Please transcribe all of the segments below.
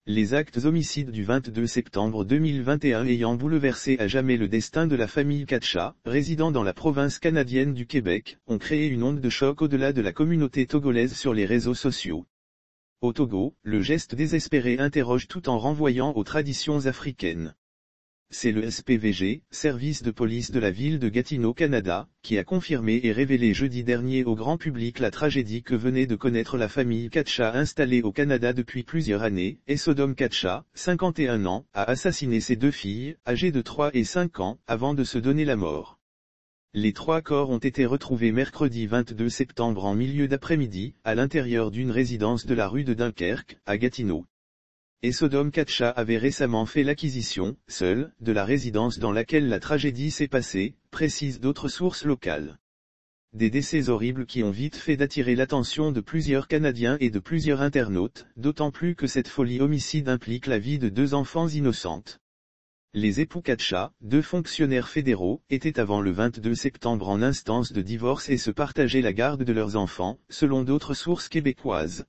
Les actes homicides du 22 septembre 2021 ayant bouleversé à jamais le destin de la famille Katcha, résidant dans la province canadienne du Québec, ont créé une onde de choc au-delà de la communauté togolaise sur les réseaux sociaux. Au Togo, le geste désespéré interroge tout en renvoyant aux traditions africaines. C'est le SPVG, service de police de la ville de Gatineau, Canada, qui a confirmé et révélé jeudi dernier au grand public la tragédie que venait de connaître la famille Katcha installée au Canada depuis plusieurs années. Esodome Katcha, 51 ans, a assassiné ses deux filles, âgées de 3 et 5 ans, avant de se donner la mort. Les 3 corps ont été retrouvés mercredi 22 septembre en milieu d'après-midi, à l'intérieur d'une résidence de la rue de Dunkerque, à Gatineau. Esodome Katcha avait récemment fait l'acquisition, seule, de la résidence dans laquelle la tragédie s'est passée, précisent d'autres sources locales. Des décès horribles qui ont vite fait d'attirer l'attention de plusieurs Canadiens et de plusieurs internautes, d'autant plus que cette folie homicide implique la vie de 2 enfants innocentes. Les époux Katcha, 2 fonctionnaires fédéraux, étaient avant le 22 septembre en instance de divorce et se partageaient la garde de leurs enfants, selon d'autres sources québécoises.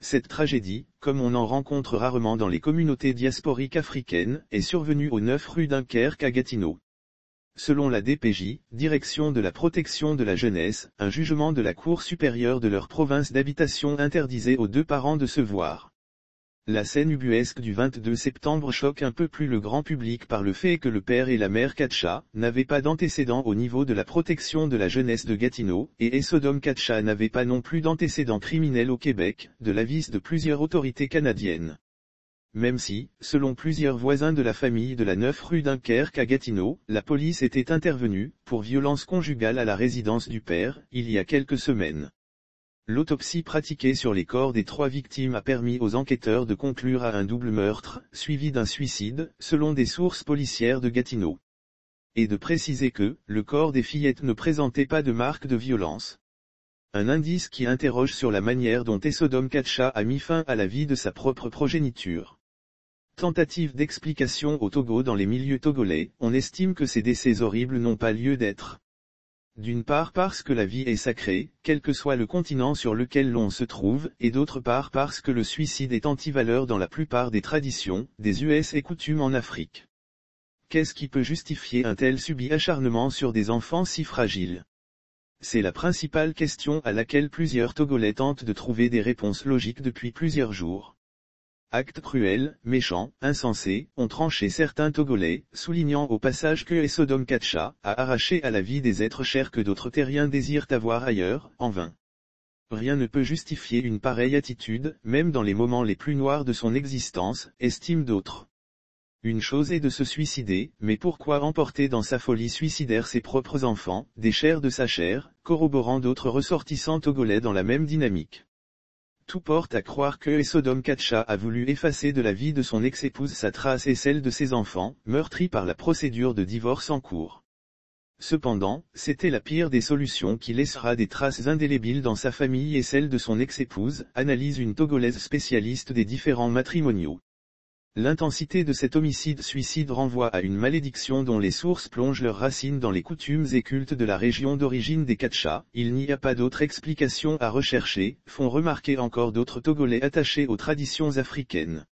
Cette tragédie, comme on en rencontre rarement dans les communautés diasporiques africaines, est survenue au 9 rue Dunkerque à Gatineau. Selon la DPJ, Direction de la protection de la jeunesse, un jugement de la Cour supérieure de leur province d'habitation interdisait aux 2 parents de se voir. La scène ubuesque du 22 septembre choque un peu plus le grand public par le fait que le père et la mère Katcha n'avaient pas d'antécédents au niveau de la protection de la jeunesse de Gatineau, et Esodome Katcha n'avait pas non plus d'antécédents criminels au Québec, de l'avis de plusieurs autorités canadiennes. Même si, selon plusieurs voisins de la famille de la 9 rue Dunkerque à Gatineau, la police était intervenue, pour violence conjugale à la résidence du père, il y a quelques semaines. L'autopsie pratiquée sur les corps des 3 victimes a permis aux enquêteurs de conclure à un double meurtre, suivi d'un suicide, selon des sources policières de Gatineau. Et de préciser que, le corps des fillettes ne présentait pas de marque de violence. Un indice qui interroge sur la manière dont Esodome Katcha a mis fin à la vie de sa propre progéniture. Tentative d'explication au Togo. Dans les milieux togolais, on estime que ces décès horribles n'ont pas lieu d'être. D'une part parce que la vie est sacrée, quel que soit le continent sur lequel l'on se trouve, et d'autre part parce que le suicide est anti-valeur dans la plupart des traditions, des us et coutumes en Afrique. Qu'est-ce qui peut justifier un tel subit acharnement sur des enfants si fragiles? C'est la principale question à laquelle plusieurs Togolais tentent de trouver des réponses logiques depuis plusieurs jours. Actes cruels, méchants, insensés, ont tranché certains Togolais, soulignant au passage que Esodome Katcha a arraché à la vie des êtres chers que d'autres terriens désirent avoir ailleurs, en vain. Rien ne peut justifier une pareille attitude, même dans les moments les plus noirs de son existence, estiment d'autres. Une chose est de se suicider, mais pourquoi emporter dans sa folie suicidaire ses propres enfants, des chairs de sa chair, corroborant d'autres ressortissants togolais dans la même dynamique. Tout porte à croire que Esodome Katcha a voulu effacer de la vie de son ex-épouse sa trace et celle de ses enfants, meurtris par la procédure de divorce en cours. Cependant, c'était la pire des solutions qui laissera des traces indélébiles dans sa famille et celle de son ex-épouse, analyse une Togolaise spécialiste des différents matrimoniaux. L'intensité de cet homicide-suicide renvoie à une malédiction dont les sources plongent leurs racines dans les coutumes et cultes de la région d'origine des Katcha. Il n'y a pas d'autre explication à rechercher, font remarquer encore d'autres Togolais attachés aux traditions africaines.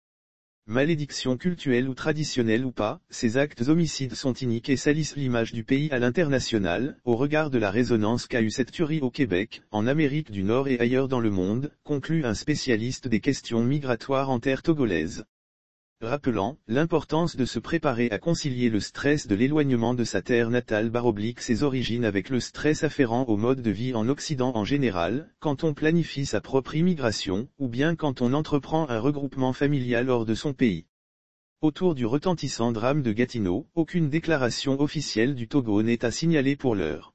Malédiction cultuelle ou traditionnelle ou pas, ces actes homicides sont iniques et salissent l'image du pays à l'international, au regard de la résonance qu'a eu cette tuerie au Québec, en Amérique du Nord et ailleurs dans le monde, conclut un spécialiste des questions migratoires en terre togolaise. Rappelant l'importance de se préparer à concilier le stress de l'éloignement de sa terre natale / ses origines avec le stress afférent au mode de vie en Occident en général, quand on planifie sa propre immigration, ou bien quand on entreprend un regroupement familial hors de son pays. Autour du retentissant drame de Gatineau, aucune déclaration officielle du Togo n'est à signaler pour l'heure.